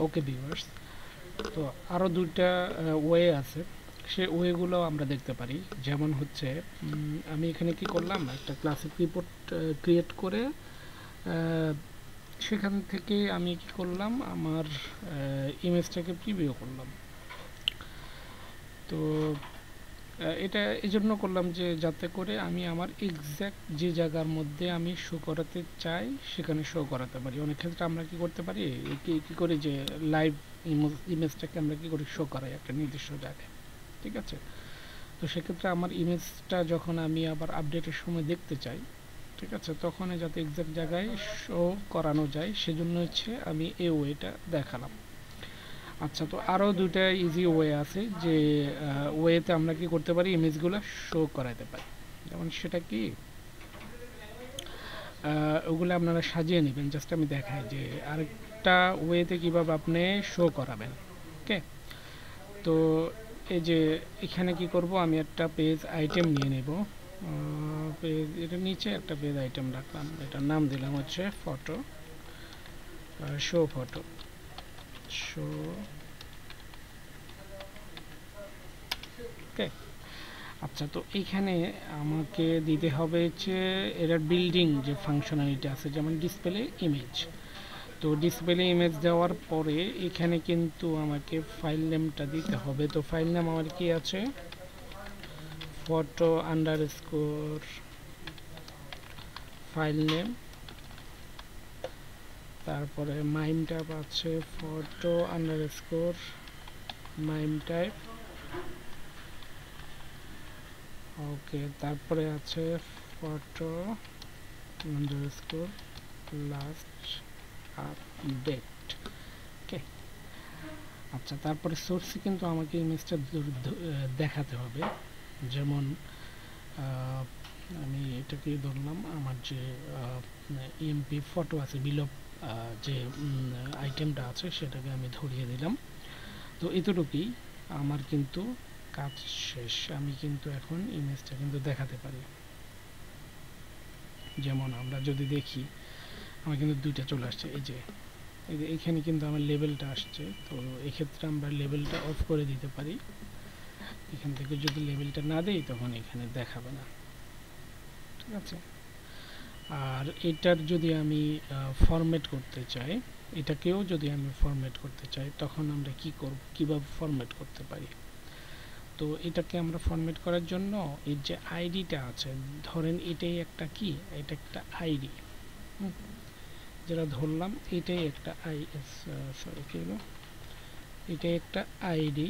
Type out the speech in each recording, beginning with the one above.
Okay viewers, তো আরও দুইটা ওয়ে আছে, সে ওয়েগুলো আমরা দেখতে পারি। যেমন হচ্ছে আমি এখানে কি করলাম, একটা ক্লাসিক রিপোর্ট ক্রিয়েট করে সেখান থেকে আমি কি করলাম, আমার ইমেজটাকে প্রিভিউ করলাম। তো এটা এই জন্য করলাম যে যাতে করে আমি আমার এক্স্যাক্ট যে জায়গার মধ্যে আমি শো করাতে চাই সেখানে শো করাতে পারি। অনেক ক্ষেত্রে আমরা কি করতে পারি, কি করি যে লাইভ ইমেজটাকে আমরা কি করি, শো করাই একটা নির্দিষ্ট জায়গায়, ঠিক আছে। তো সেক্ষেত্রে আমার ইমেজটা যখন আমি আবার আপডেটের সময় দেখতে চাই, ঠিক আছে, তখন যাতে এক্স্যাক্ট জায়গায় শো করানো যায় সেজন্য হচ্ছে আমি এই ওয়েটা দেখালাম। আচ্ছা, তো আরও দুইটা ইজি ওয়ে আছে যে ওয়েতে আমরা কি করতে পারি, ইমেজগুলো শো করাতে পারি। যেমন সেটা কি, ওগুলো আপনারা সাজিয়ে নেবেন। জাস্ট আমি দেখাই যে আরেকটা ওয়েতে কীভাবে আপনি শো করাবেন। ওকে, তো এই যে এখানে কি করব, আমি একটা পেজ আইটেম নিয়ে নেব। পেজ এটার নিচে একটা পেজ আইটেম রাখলাম, এটার নাম দিলাম হচ্ছে ফটো, শো ফটো, শো। ওকে, আচ্ছা, তো এইখানে আমাকে দিতে হবে হচ্ছে এটার বিল্ডিং যে ফাংশনালিটি আছে, যেমন ডিসপ্লে ইমেজ। তো ডিসপ্লে ইমেজ দেওয়ার পরে এখানে কিন্তু আমাকে ফাইল নেমটা দিতে হবে। তো ফাইল নেম আমার কি আছে, ফটো আন্ডারস্কোর ফাইল নেম, তারপরে মাইম টাইপ আছে ফটো আন্ডারস্কোর মাইম টাইপ। ওকে, তারপরে আছে ফটো আন্ডারস্কোর লাস্ট আপডেট। ওকে, আচ্ছা, তারপরে সোর্সে কিন্তু আমাকে ইমেজটা দেখাতে হবে। যেমন আমি এটাকে ধরলাম, আমার যে ইএমপি ফটো আছে, বিলোপ যে আইটেমটা আছে সেটাকে আমি ধরিয়ে দিলাম। তো এতটুকুই আমার কিন্তু কাজ শেষ। আমি কিন্তু এখন ইমেজটা কিন্তু দেখাতে পারি। যেমন আমরা যদি দেখি, আমার কিন্তু দুইটা চলে আসছে। এই যে এইখানে কিন্তু আমার লেভেলটা আসছে। তো এক্ষেত্রে আমরা লেভেলটা অফ করে দিতে পারি। এখান থেকে যদি লেভেলটা না দেই তখন এখানে দেখাবে না, ঠিক আছে। আর এটার যদি আমি ফরম্যাট করতে চাই, এটাকেও যদি আমি ফরম্যাট করতে চাই, তখন আমরা কি করব, কিভাবে ফরম্যাট করতে পারি। তো এটাকে আমরা ফরম্যাট করার জন্য এর যে আইডিটা আছে, ধরেন এটাই একটা কি, এটা একটা আইডি, যেটা ধরলাম এটাই একটা সরি কি হলো, এটাই একটা আইডি।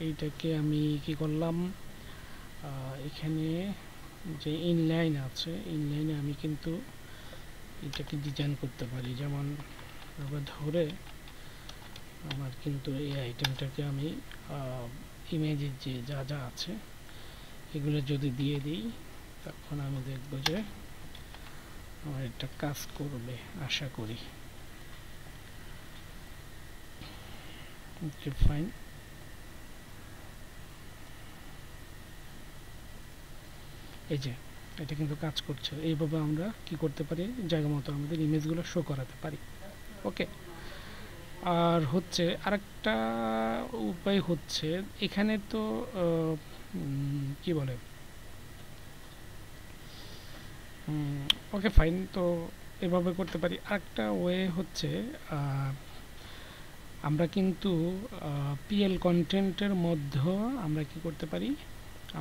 এইটাকে আমি কি করলাম, এখানে যে ইনলাইন আছে, ইনলাইনে আমি কিন্তু এটাকে ডিজাইন করতে পারি। যেমন আবার ধরে আমার কিন্তু এই আইটেমটাকে আমি ইমেজের যে যা যা আছে এগুলো যদি দিয়ে দিই, তখন আমি দেখব যে আমার এটা কাজ করবে আশা করি। ওকে, ফাইন। এই যে এটা কিন্তু কাজ করছে। এইভাবে আমরা কি করতে পারি, জায়গা মতো আমাদের ইমেজগুলো শো করাতে পারি। ওকে, আর হচ্ছে আরেকটা উপায় হচ্ছে, এখানে তো কি বলে, ওকে ফাইন, তো এভাবে করতে পারি। আরেকটা ওয়ে হচ্ছে আমরা কিন্তু পিএল কন্টেন্টের মধ্যে আমরা কি করতে পারি,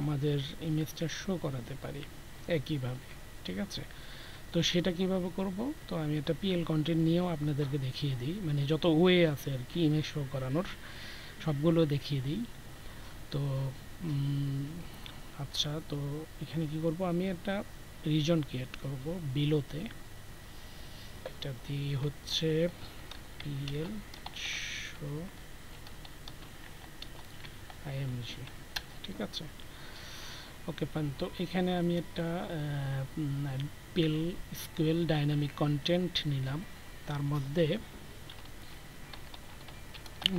আমাদের ইমেজটা শো করাতে পারি একইভাবে, ঠিক আছে। তো সেটা কিভাবে করব, তো আমি একটা পিএল কন্টেন্ট নিয়েও আপনাদেরকে দেখিয়ে দিই, মানে যত ওয়ে আছে আর কি ইমেজ শো করানোর সবগুলো দেখিয়ে দিই। তো আচ্ছা, তো এখানে কি করব, আমি একটা রিজন ক্রিয়েট করব বিলোতে, এটা দিয়ে হচ্ছে পিএল শো আইএমজি, ঠিক আছে। ওকে ফাইন, তো এখানে আমি একটা পিএল স্কুয়েল ডাইনামিক কন্টেন্ট নিলাম, তার মধ্যে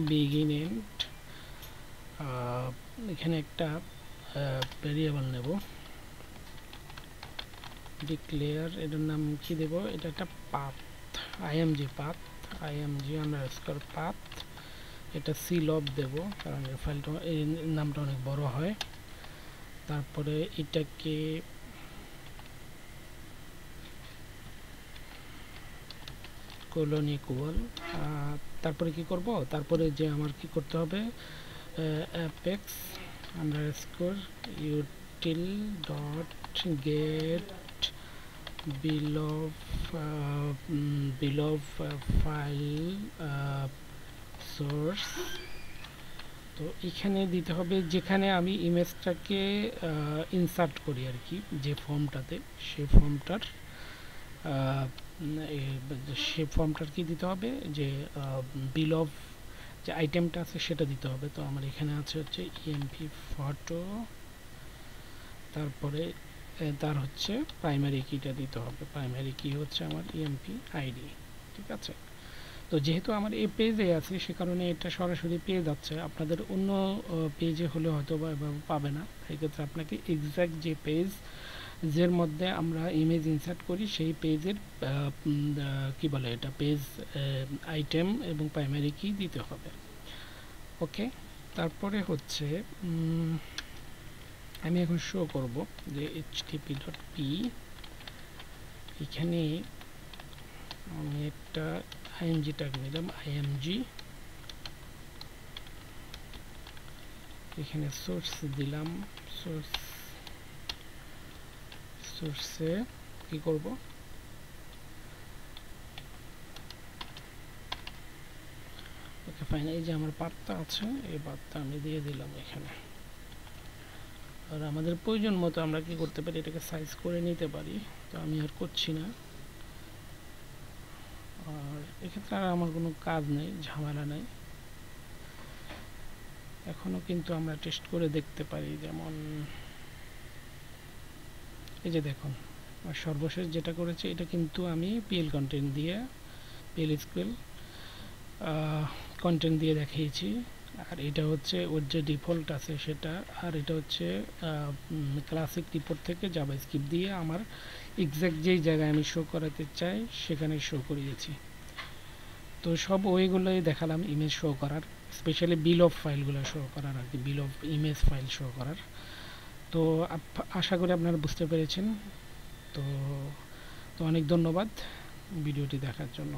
বিগিন এন্ড, এখানে একটা ভেরিয়েবল নেব, ডিক্লেয়ার, এটার নাম কি দেব, এটা একটা পাথ, আইএমজি পাথ, img_path, এটা clop দেব কারণ এই ফাইলটা এই নামটা অনেক বড় হয়। তারপরে এটাকে colon equal, তারপরে কি করব, তারপরে যে আমার কি করতে হবে, apex underscore util dot get below file source। তো এখানে দিতে হবে যেখানে আমি ইমেজটাকে ইনসার্ট করি আর কি, যে ফর্মটাতে, সেই ফর্মটার কি দিতে হবে, যে বিল অফ যে আইটেমটা আছে সেটা দিতে হবে। তো আমার এখানে আছে হচ্ছে ইএমপি ফটো, তারপরে তার হচ্ছে প্রাইমারি কিটা দিতে হবে। প্রাইমারি কি হচ্ছে আমার ইএমপি আইডি, ঠিক আছে। তো যেহেতু আমার এই পেজে আছে সে কারণে এটা সরাসরি পেয়ে যাচ্ছে, আপনাদের অন্য পেজে হলে হয়তো বা পাবে না। সেক্ষেত্রে আপনাকে এক্স্যাক্ট যে পেজ যের মধ্যে আমরা ইমেজ ইনসার্ট করি সেই পেজের কি বলে এটা, পেজ আইটেম এবং প্রাইমারি কি দিতে হবে। ওকে, তারপরে হচ্ছে আমি এখন শো করব যে http.p, এখানে আমি একটা img ট্যাগ নিলাম, img, এখানে সোর্স দিলাম, সোর্সে কি করব, ওকে ফাইন, এই যে আমার পাতটা আছে এই পাতটা আমি দিয়ে দিলাম এখানে। আর আমাদের প্রয়োজন মতো আমরা কি করতে পারি, এটাকে সাইজ করে নিতে পারি, তো আমি আর করছি না। আর এক্ষেত্রে আর আমার কোনো কাজ নেই, ঝামেলা নেই। এখনো কিন্তু আমরা টেস্ট করে দেখতে পারি, যেমন এই যে দেখুন সর্বশেষ যেটা করেছে এটা কিন্তু আমি পিএল কন্টেন্ট দিয়ে, পিএল স্কুয়েল কন্টেন্ট দিয়ে দেখিয়েছি। আর এটা হচ্ছে ওর যে ডিফল্ট আছে সেটা, আর এটা হচ্ছে ক্লাসিক রিপোর্ট থেকে জাভাস্ক্রিপ্ট দিয়ে আমার এক্স্যাক্ট যেই জায়গায় আমি শো করাতে চাই সেখানে শো করিয়েছি। তো সব ওইগুলোই দেখালাম ইমেজ শো করার, স্পেশালি বিল অফ ফাইলগুলো শো করার আর কি, বিল অফ ইমেজ ফাইল শো করার। তো আশা করি আপনারা বুঝতে পেরেছেন। তো অনেক ধন্যবাদ ভিডিওটি দেখার জন্য।